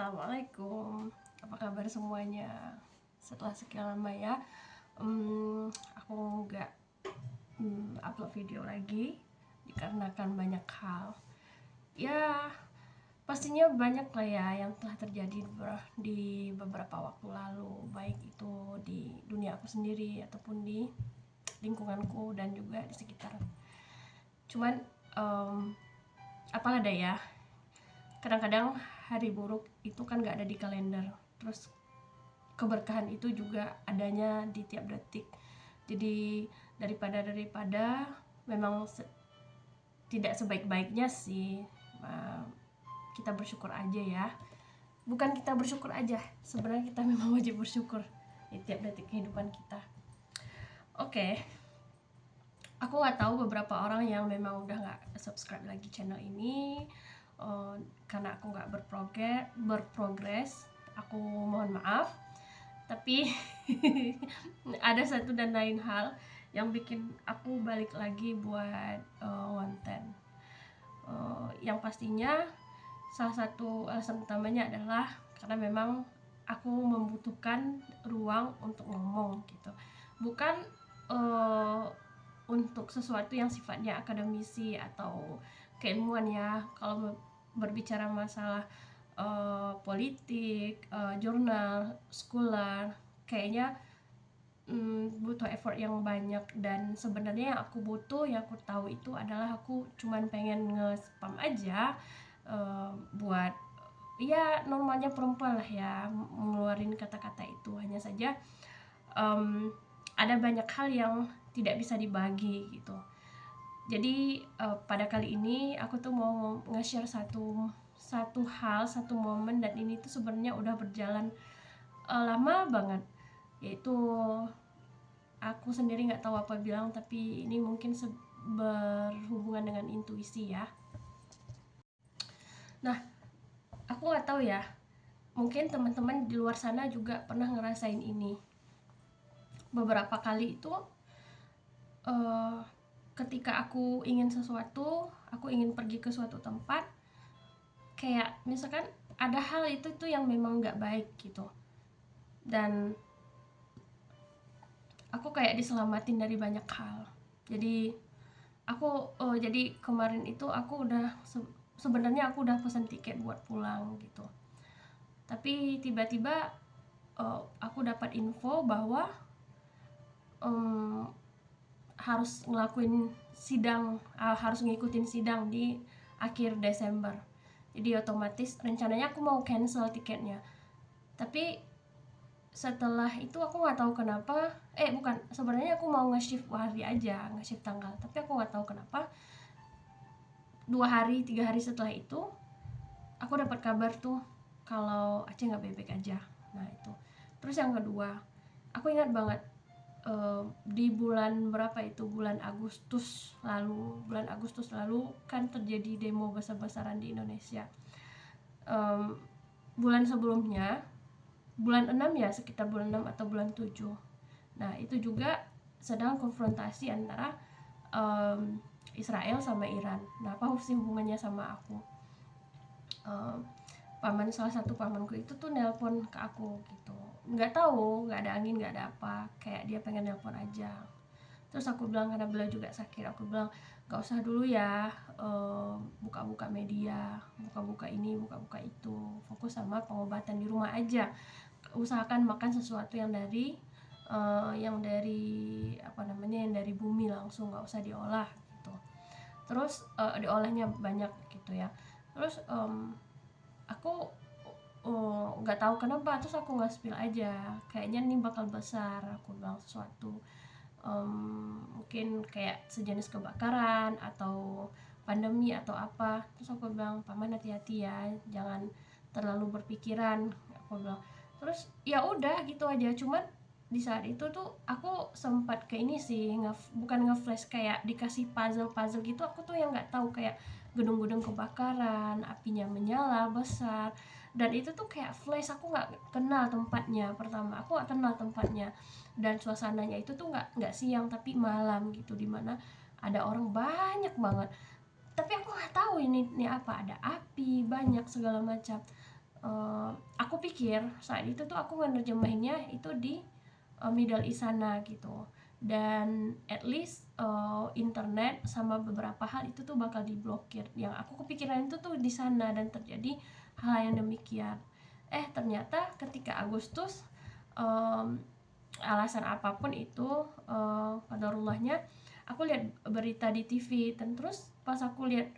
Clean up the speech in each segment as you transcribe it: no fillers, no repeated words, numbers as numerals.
Assalamualaikum, apa kabar semuanya? Setelah sekian lama ya, aku nggak upload video lagi dikarenakan banyak hal. Ya, pastinya banyak lah ya yang telah terjadi di beberapa waktu lalu, baik itu di dunia aku sendiri ataupun di lingkunganku dan juga di sekitar. Cuman apalah daya, kadang-kadang hari buruk itu kan gak ada di kalender, terus keberkahan itu juga adanya di tiap detik. Jadi daripada memang tidak sebaik-baiknya sih, kita bersyukur aja ya. Bukan kita bersyukur aja, sebenarnya kita memang wajib bersyukur di tiap detik kehidupan kita. Oke. Aku gak tahu beberapa orang yang memang udah gak subscribe lagi channel ini, karena aku nggak berprogres. Aku mohon maaf, tapi ada satu dan lain hal yang bikin aku balik lagi buat konten. Yang pastinya salah satu alasan utamanya adalah karena memang aku membutuhkan ruang untuk ngomong gitu, bukan untuk sesuatu yang sifatnya akademisi atau keilmuan ya. Kalau berbicara masalah politik, jurnal, scholar, kayaknya butuh effort yang banyak. Dan sebenarnya yang aku butuh, yang aku tahu itu adalah aku cuman pengen nge-spam aja, buat ya normalnya perempuan lah ya, ngeluarin kata-kata itu. Hanya saja ada banyak hal yang tidak bisa dibagi gitu. Jadi pada kali ini aku tuh mau nge-share satu hal, satu momen, dan ini tuh sebenarnya udah berjalan lama banget, yaitu aku sendiri nggak tahu apa bilang, tapi ini mungkin berhubungan dengan intuisi ya. Nah, aku nggak tahu ya, mungkin teman-teman di luar sana juga pernah ngerasain ini. Beberapa kali itu ketika aku ingin sesuatu, aku ingin pergi ke suatu tempat, kayak misalkan ada hal itu tuh yang memang nggak baik gitu, dan aku kayak diselamatin dari banyak hal. Jadi jadi kemarin itu aku udah sebenarnya aku udah pesan tiket buat pulang gitu, tapi tiba-tiba aku dapat info bahwa harus ngelakuin sidang, harus ngikutin sidang di akhir Desember. Jadi otomatis rencananya aku mau cancel tiketnya, tapi setelah itu aku nggak tahu kenapa, bukan, sebenarnya aku mau nge-shift hari aja, nge-shift tanggal, tapi aku nggak tahu kenapa 2 hari 3 hari setelah itu aku dapat kabar tuh kalau Aceh nggak baik-baik aja. Nah itu. Terus yang kedua, aku ingat banget di bulan berapa itu, bulan Agustus lalu kan terjadi demo besar-besaran di Indonesia. Bulan sebelumnya, bulan 6 ya, sekitar bulan 6 atau bulan 7. Nah itu juga sedang konfrontasi antara Israel sama Iran. Nah apa sih hubungannya sama aku? Salah satu pamanku itu tuh nelpon ke aku gitu, nggak tahu, nggak ada angin, nggak ada apa, kayak dia pengen nelpon aja. Terus aku bilang, karena beliau juga sakit, aku bilang nggak usah dulu ya, buka-buka media, buka-buka ini, buka-buka itu, fokus sama pengobatan di rumah aja. Usahakan makan sesuatu yang dari yang dari bumi langsung, nggak usah diolah gitu. Terus diolahnya banyak gitu ya. Terus aku nggak tahu kenapa, terus aku nggak spill aja, kayaknya ini bakal besar, aku bilang sesuatu, mungkin kayak sejenis kebakaran atau pandemi atau apa. Terus aku bilang, paman hati-hati ya, jangan terlalu berpikiran, aku bilang. Terus ya udah gitu aja. Cuman di saat itu tuh aku sempat kayak ini sih, bukan nge-flash, kayak dikasih puzzle gitu. Aku tuh yang nggak tahu, kayak gedung-gedung kebakaran, apinya menyala besar, dan itu tuh kayak flash. Aku nggak kenal tempatnya, pertama aku nggak kenal tempatnya, dan suasananya itu tuh nggak siang tapi malam gitu, dimana ada orang banyak banget, tapi aku nggak tahu ini apa, ada api banyak segala macam. Aku pikir saat itu tuh aku ngenerjemahinnya itu di Middle East sana gitu, dan at least internet sama beberapa hal itu tuh bakal diblokir. Yang aku kepikiran itu tuh di sana, dan terjadi hal yang demikian. Ternyata ketika Agustus, um, alasan apapun itu, qadarullahnya, aku lihat berita di TV, dan terus pas aku lihat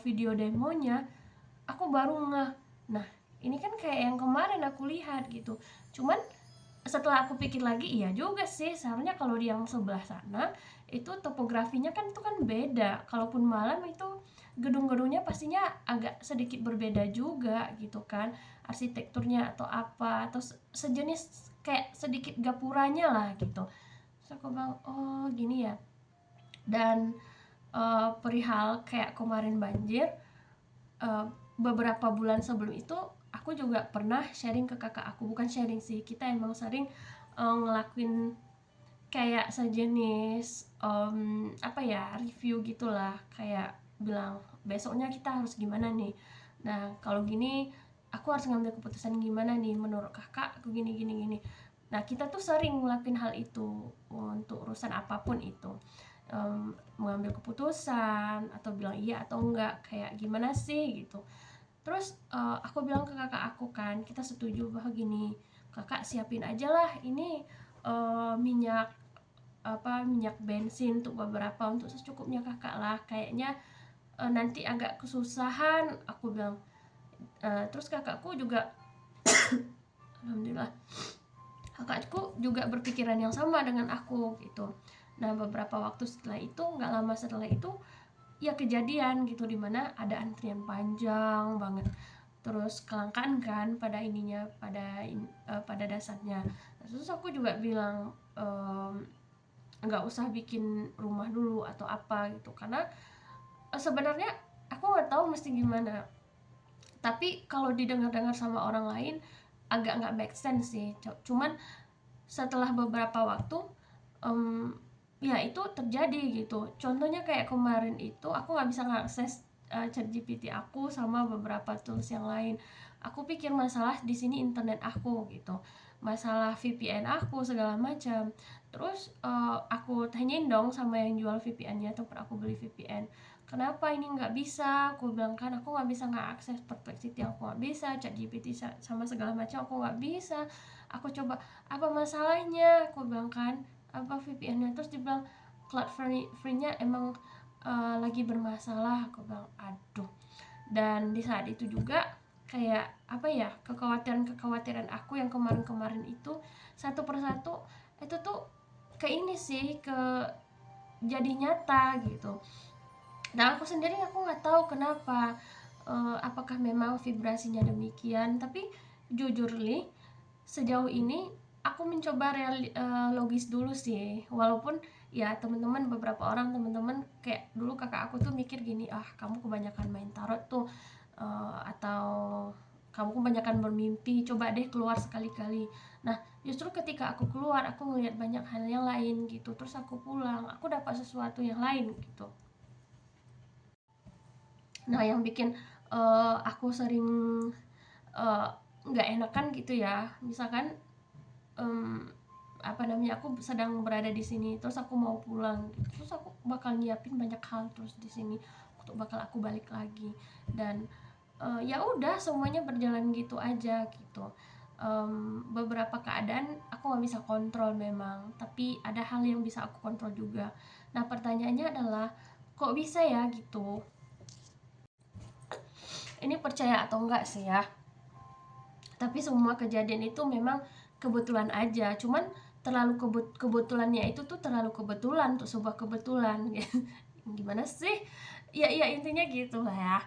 video demonya, aku baru ngeh, nah ini kan kayak yang kemarin aku lihat gitu. Cuman setelah aku pikir lagi, iya juga sih, seharusnya kalau di yang sebelah sana itu topografinya kan itu kan beda. Kalaupun malam itu gedung-gedungnya pastinya agak sedikit berbeda juga gitu kan, arsitekturnya atau apa, atau sejenis kayak sedikit gapuranya lah gitu. Terus aku bilang, oh gini ya. Dan perihal kayak kemarin banjir, uh, beberapa bulan sebelum itu aku juga pernah sharing ke kakak aku, bukan sharing sih, kita emang sering ngelakuin kayak sejenis apa ya, review gitulah, kayak bilang besoknya kita harus gimana nih, nah kalau gini aku harus ngambil keputusan gimana nih menurut kakak, aku gini gini gini. Nah kita tuh sering ngelakuin hal itu untuk urusan apapun itu, mengambil keputusan atau bilang iya atau enggak, kayak gimana sih gitu. Terus aku bilang ke kakak aku kan, kita setuju bahwa gini, kakak siapin aja lah ini minyak minyak bensin untuk beberapa, untuk secukupnya kakak lah, kayaknya nanti agak kesusahan, aku bilang. Terus kakakku juga alhamdulillah, kakakku juga berpikiran yang sama dengan aku gitu. Nah beberapa waktu setelah itu, nggak lama setelah itu, ya kejadian gitu, dimana ada antrian panjang banget, terus kelangkaan kan pada ininya, pada dasarnya. Terus aku juga bilang, nggak usah bikin rumah dulu atau apa gitu, karena sebenarnya aku nggak tahu mesti gimana, tapi kalau didengar-dengar sama orang lain agak nggak make sense sih. Cuman setelah beberapa waktu, um, ya itu terjadi gitu. Contohnya kayak kemarin itu aku nggak bisa ngakses ChatGPT aku sama beberapa tools yang lain. Aku pikir masalah di sini internet aku gitu, masalah VPN aku segala macam. Terus aku tanyain dong sama yang jual VPN-nya, tempat aku beli VPN, kenapa ini nggak bisa. Aku bilang kan aku nggak bisa ngakses Perplexity, aku nggak bisa ChatGPT sama segala macam, aku nggak bisa. Aku coba, apa masalahnya, aku bilang kan, apa VPN-nya. Terus dibilang cloud free-nya emang lagi bermasalah, aku bilang aduh. Dan di saat itu juga kayak apa ya, kekhawatiran aku yang kemarin-kemarin itu satu persatu itu tuh ke ini sih, ke jadi nyata gitu. Dan aku sendiri aku nggak tahu kenapa, apakah memang vibrasinya demikian. Tapi jujur li, sejauh ini aku mencoba logis dulu sih, walaupun ya teman-teman, beberapa orang teman-teman kayak dulu kakak aku tuh mikir gini, ah kamu kebanyakan main tarot tuh, atau kamu kebanyakan bermimpi, coba deh keluar sekali-kali. Nah justru ketika aku keluar, aku ngeliat banyak hal yang lain gitu, terus aku pulang, aku dapat sesuatu yang lain gitu. Nah yang bikin aku sering nggak enakan gitu ya, misalkan um, apa namanya, aku sedang berada di sini terus aku mau pulang gitu, terus aku bakal nyiapin banyak hal terus di sini untuk bakal aku balik lagi. Dan ya udah semuanya berjalan gitu aja gitu. Beberapa keadaan aku nggak bisa kontrol memang, tapi ada hal yang bisa aku kontrol juga. Nah pertanyaannya adalah, kok bisa ya gitu. Ini percaya atau enggak sih ya, tapi semua kejadian itu memang kebetulan aja. Cuman terlalu kebetulannya itu tuh terlalu kebetulan untuk sebuah kebetulan. Gimana sih, ya ya intinya gitu lah ya.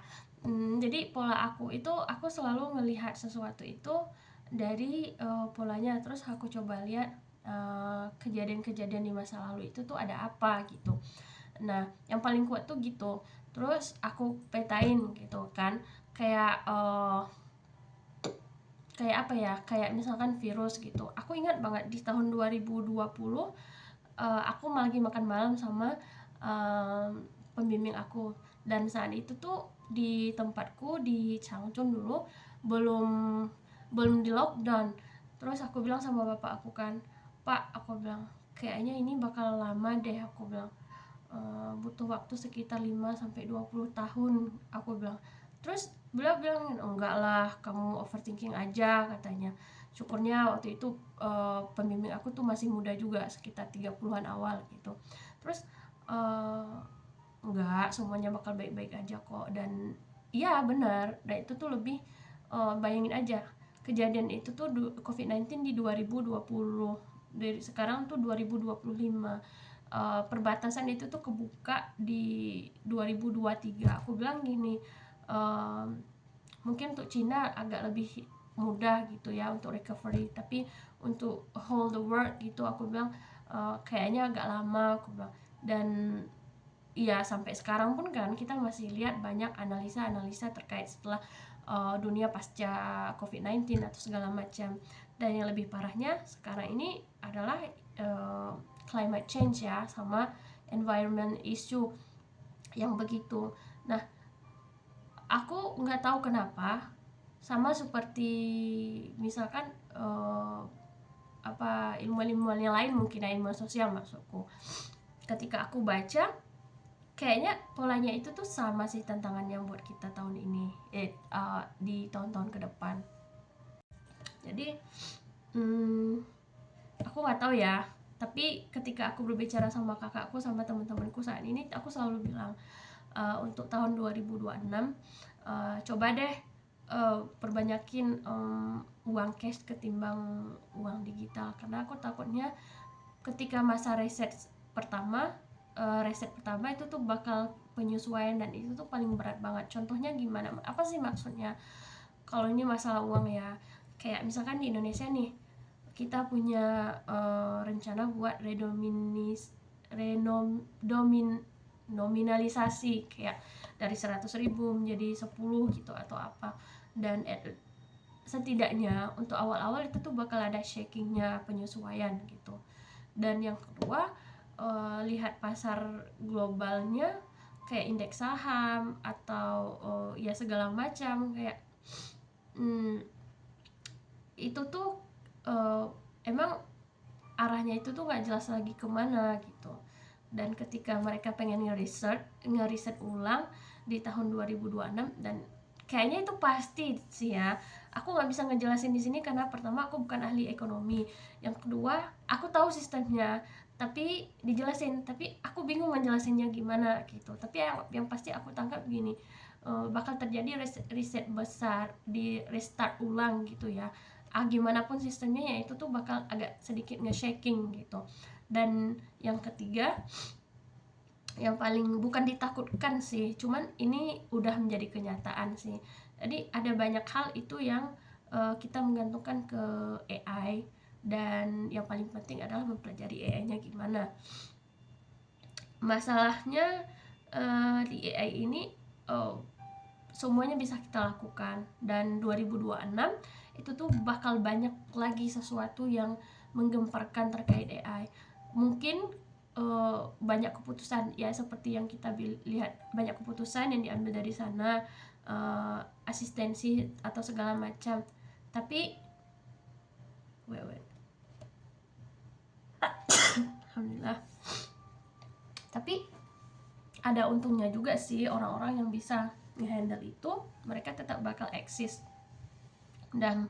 Jadi pola aku itu, aku selalu melihat sesuatu itu dari polanya, terus aku coba lihat kejadian-kejadian di masa lalu itu tuh ada apa gitu. Nah yang paling kuat tuh gitu, terus aku petain gitu kan, kayak kayak apa ya, kayak misalkan virus gitu. Aku ingat banget di tahun 2020, aku lagi makan malam sama pembimbing aku, dan saat itu tuh di tempatku di Changchun dulu, belum belum di lockdown. Terus aku bilang sama bapak aku kan, Pak, aku bilang kayaknya ini bakal lama deh, aku bilang. Butuh waktu sekitar 5 sampai 20 tahun, aku bilang. Terus beliau bilang, enggak lah, kamu overthinking aja, katanya. Syukurnya waktu itu pembimbing aku tuh masih muda juga, sekitar 30-an awal gitu. Terus enggak, semuanya bakal baik-baik aja kok. Dan iya benar, dan itu tuh lebih bayangin aja, kejadian itu tuh COVID-19 di 2020, dari sekarang tuh 2025. Perbatasan itu tuh kebuka di 2023. Aku bilang gini, mungkin untuk Cina agak lebih mudah gitu ya untuk recovery, tapi untuk whole the world gitu aku bilang kayaknya agak lama, aku bilang. Dan ya sampai sekarang pun kan kita masih lihat banyak analisa-analisa terkait setelah dunia pasca COVID-19 atau segala macam. Dan yang lebih parahnya sekarang ini adalah climate change ya, sama environment issue yang begitu. Nah, aku nggak tahu kenapa, sama seperti misalkan apa ilmuwan-ilmuwan yang lain, mungkin ilmu sosial maksudku. Ketika aku baca, kayaknya polanya itu tuh sama sih tantangannya buat kita tahun ini, di tahun-tahun ke depan. Jadi aku nggak tahu ya, tapi ketika aku berbicara sama kakakku sama teman-temanku saat ini, aku selalu bilang untuk tahun 2026 coba deh perbanyakin uang cash ketimbang uang digital, karena aku takutnya ketika masa reset pertama itu tuh bakal penyesuaian, dan itu tuh paling berat banget. Contohnya gimana, apa sih maksudnya kalau ini masalah uang ya, kayak misalkan di Indonesia nih, kita punya rencana buat nominalisasi, kayak dari 100.000 menjadi 10 gitu atau apa. Dan setidaknya untuk awal-awal itu tuh bakal ada shakingnya, penyesuaian gitu. Dan yang kedua, lihat pasar globalnya, kayak indeks saham atau ya segala macam, kayak itu tuh emang arahnya itu tuh nggak jelas lagi kemana gitu. Dan ketika mereka pengen ngeriset ulang di tahun 2026, dan kayaknya itu pasti sih ya, aku nggak bisa ngejelasin di sini karena pertama aku bukan ahli ekonomi, yang kedua aku tahu sistemnya tapi dijelasin, tapi aku bingung ngejelasinnya gimana gitu. Tapi yang pasti aku tangkap gini, bakal terjadi riset besar, di restart ulang gitu ya. Gimana pun sistemnya ya itu tuh bakal agak sedikit nge-shaking gitu. Dan yang ketiga, yang paling bukan ditakutkan sih, cuman ini udah menjadi kenyataan sih. Jadi ada banyak hal itu yang kita menggantungkan ke AI, dan yang paling penting adalah mempelajari AI-nya gimana. Masalahnya di AI ini semuanya bisa kita lakukan, dan 2026 itu tuh bakal banyak lagi sesuatu yang menggemparkan terkait AI. Mungkin banyak keputusan ya seperti yang kita lihat, banyak keputusan yang diambil dari sana, asistensi atau segala macam. Tapi wait. Alhamdulillah. Tapi ada untungnya juga sih, orang-orang yang bisa ngehandle itu mereka tetap bakal eksis. Dan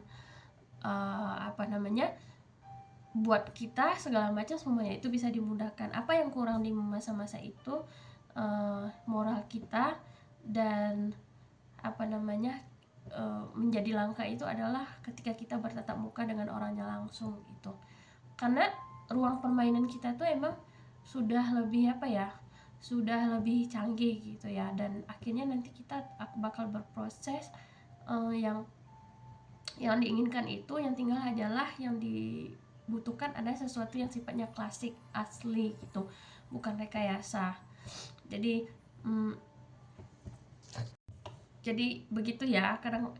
apa namanya, buat kita segala macam semuanya itu bisa dimudahkan. Apa yang kurang di masa-masa itu moral kita, dan apa namanya, menjadi langka itu adalah ketika kita bertatap muka dengan orangnya langsung gitu. Karena ruang permainan kita tuh emang sudah lebih apa ya, sudah lebih canggih gitu ya. Dan akhirnya nanti kita bakal berproses yang diinginkan itu, yang tinggal adalah yang dibutuhkan adalah sesuatu yang sifatnya klasik, asli gitu, bukan rekayasa. Jadi begitu ya. Kadang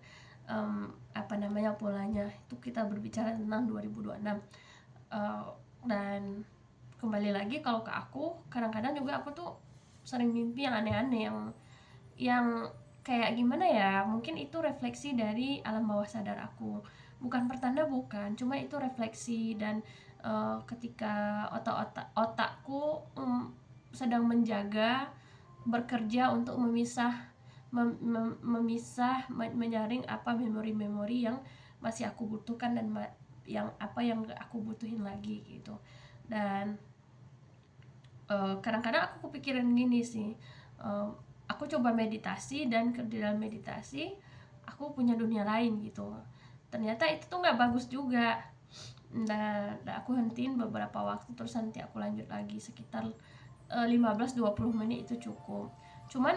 apa namanya, polanya itu kita berbicara tentang 2026. Dan kembali lagi, kalau ke aku, kadang-kadang juga aku tuh sering mimpi yang aneh-aneh, yang kayak gimana ya, mungkin itu refleksi dari alam bawah sadar aku, bukan pertanda, bukan, cuma itu refleksi. Dan ketika otakku sedang menjaga, bekerja untuk menyaring apa memori-memori yang masih aku butuhkan dan yang apa yang gak aku butuhin lagi gitu. Dan kadang-kadang aku kepikiran gini sih, aku coba meditasi, dan di dalam meditasi aku punya dunia lain gitu. Ternyata itu tuh nggak bagus juga. Dan aku hentiin beberapa waktu, terus nanti aku lanjut lagi sekitar 15-20 menit itu cukup. Cuman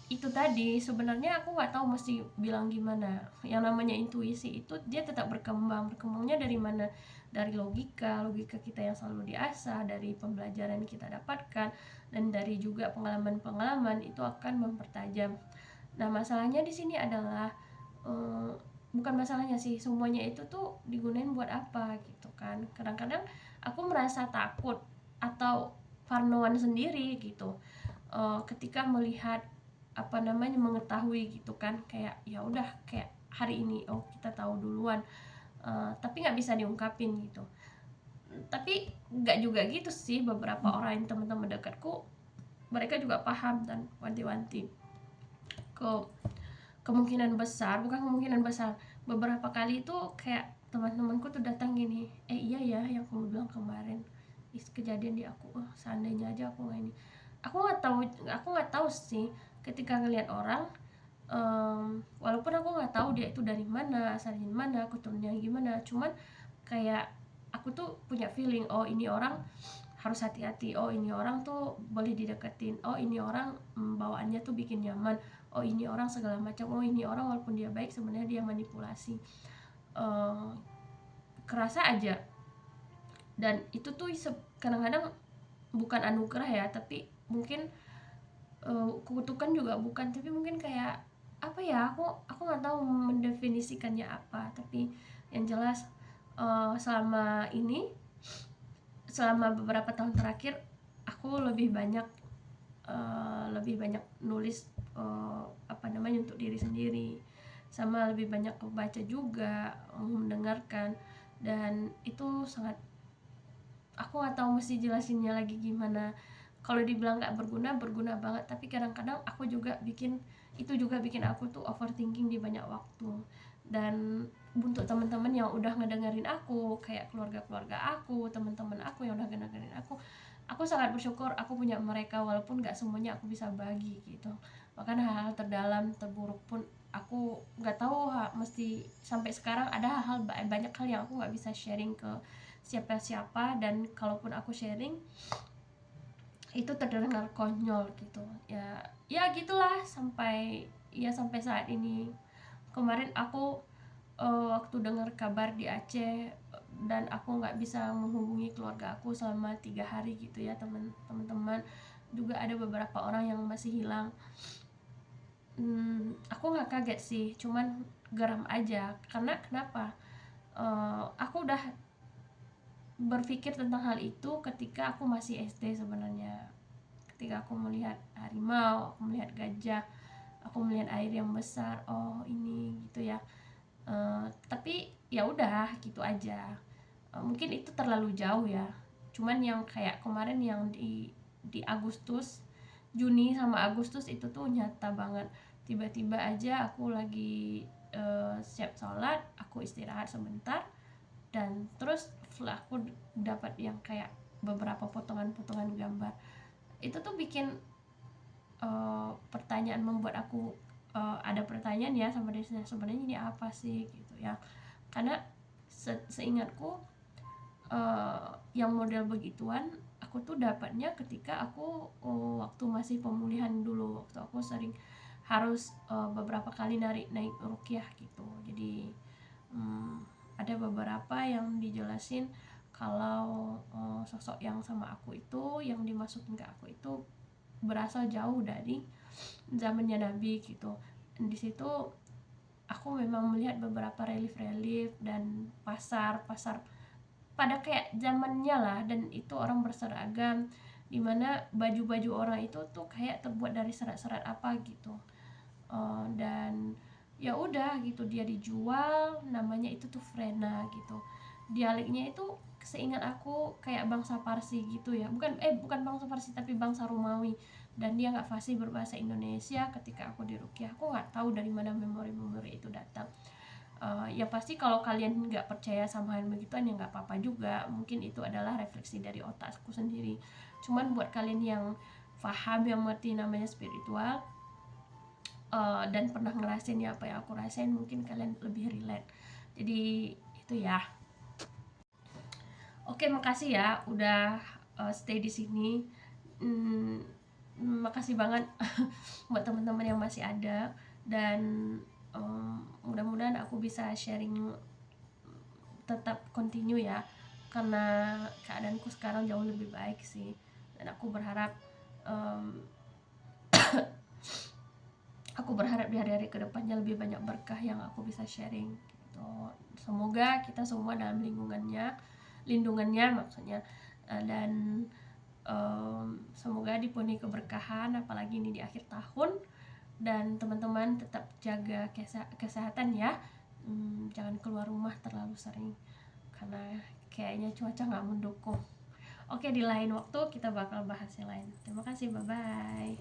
itu tadi, sebenarnya aku nggak tahu mesti bilang gimana. Yang namanya intuisi itu dia tetap berkembangnya dari mana? Dari logika kita yang selalu diasah, dari pembelajaran yang kita dapatkan, dan dari juga pengalaman-pengalaman itu akan mempertajam. Nah, masalahnya di sini adalah bukan masalahnya sih, semuanya itu tuh digunain buat apa gitu kan. Kadang-kadang aku merasa takut atau parnoan sendiri gitu ketika melihat apa namanya, mengetahui gitu kan, kayak ya udah, kayak hari ini oh kita tahu duluan, tapi nggak bisa diungkapin gitu. Tapi nggak juga gitu sih, beberapa orang yang teman-teman dekatku mereka juga paham dan wanti-wanti. ke Kemungkinan besar, bukan kemungkinan besar, beberapa kali itu kayak teman-temanku tuh datang gini, iya ya yang kamu bilang kemarin kejadian di aku, seandainya aja aku nggak ini. Aku nggak tahu sih, ketika ngelihat orang, walaupun aku nggak tahu dia itu dari mana, asalnya dari mana, keturunannya gimana, cuman kayak aku tuh punya feeling, oh ini orang harus hati-hati, oh ini orang tuh boleh dideketin, oh ini orang bawaannya tuh bikin nyaman, oh ini orang segala macam, oh ini orang walaupun dia baik sebenarnya dia manipulasi. Kerasa aja. Dan itu tuh kadang-kadang bukan anugerah ya, tapi mungkin kutukan juga bukan, tapi mungkin kayak apa ya, aku nggak tahu mendefinisikannya apa. Tapi yang jelas selama beberapa tahun terakhir aku lebih banyak nulis apa namanya, untuk diri sendiri, sama lebih banyak membaca juga, mendengarkan. Dan itu sangat, aku nggak tahu mesti jelasinnya lagi gimana. Kalau dibilang nggak berguna, berguna banget, tapi kadang-kadang aku juga bikin aku tuh overthinking di banyak waktu. Dan untuk teman-teman yang udah ngedengerin aku, kayak keluarga aku, teman-teman aku yang udah ngedengerin aku sangat bersyukur aku punya mereka, walaupun nggak semuanya aku bisa bagi gitu. Bahkan hal-hal terdalam, terburuk pun aku nggak tahu, mesti sampai sekarang ada banyak hal yang aku nggak bisa sharing ke siapa-siapa. Dan kalaupun aku sharing itu terdengar konyol gitu ya. Ya gitulah, sampai saat ini. Kemarin aku waktu dengar kabar di Aceh, dan aku nggak bisa menghubungi keluarga aku selama 3 hari gitu ya, teman-teman juga ada beberapa orang yang masih hilang. Aku nggak kaget sih, cuman geram aja. Karena kenapa? Aku udah berpikir tentang hal itu ketika aku masih SD sebenarnya. Ketika aku melihat harimau, aku melihat gajah, aku melihat air yang besar, oh ini gitu ya. Tapi ya udah gitu aja. Mungkin itu terlalu jauh ya. Cuman yang kayak kemarin yang di Agustus, Juni sama Agustus itu tuh nyata banget. Tiba-tiba aja aku lagi siap sholat, aku istirahat sebentar, dan terus aku dapat yang kayak beberapa potongan-potongan gambar. Itu tuh bikin pertanyaan, membuat aku ada pertanyaan ya sama diri sendiri, sebenarnya ini apa sih gitu ya. Karena seingatku yang model begituan aku tuh dapatnya ketika aku waktu masih pemulihan dulu, waktu aku sering harus beberapa kali naik ruqyah gitu. Jadi ada beberapa yang dijelasin kalau sosok yang sama aku itu, yang dimasukin ke aku itu berasal jauh dari zamannya Nabi gitu. Dan di situ aku memang melihat beberapa relief dan pasar pada kayak zamannya lah, dan itu orang berseragam, dimana baju-baju orang itu tuh kayak terbuat dari serat-serat apa gitu. Dan ya udah gitu, dia dijual, namanya itu tuh Frena gitu. Dialeknya itu seingat aku kayak bangsa Parsi gitu ya, bukan bangsa Parsi tapi bangsa Romawi. Dan dia nggak fasih berbahasa Indonesia. Ketika aku di Rukiah, aku nggak tahu dari mana memori-memori itu datang. Ya pasti kalau kalian nggak percaya sama hal begituan ya nggak apa-apa juga, mungkin itu adalah refleksi dari otakku sendiri. Cuman buat kalian yang paham, yang mengerti namanya spiritual, dan pernah ngerasain ya apa yang aku rasain, mungkin kalian lebih relate. Jadi itu ya. Oke, makasih ya udah stay di sini. Hmm, Makasih banget buat teman-teman yang masih ada, dan mudah-mudahan aku bisa sharing tetap continue ya, karena keadaanku sekarang jauh lebih baik sih, dan aku berharap di hari-hari kedepannya lebih banyak berkah yang aku bisa sharing gitu. Semoga kita semua dalam lindungannya maksudnya, dan semoga dipenuhi keberkahan, apalagi ini di akhir tahun. Dan teman-teman tetap jaga kesehatan ya. Jangan keluar rumah terlalu sering karena kayaknya cuaca nggak mendukung. Oke, di lain waktu kita bakal bahas yang lain. Terima kasih, bye bye.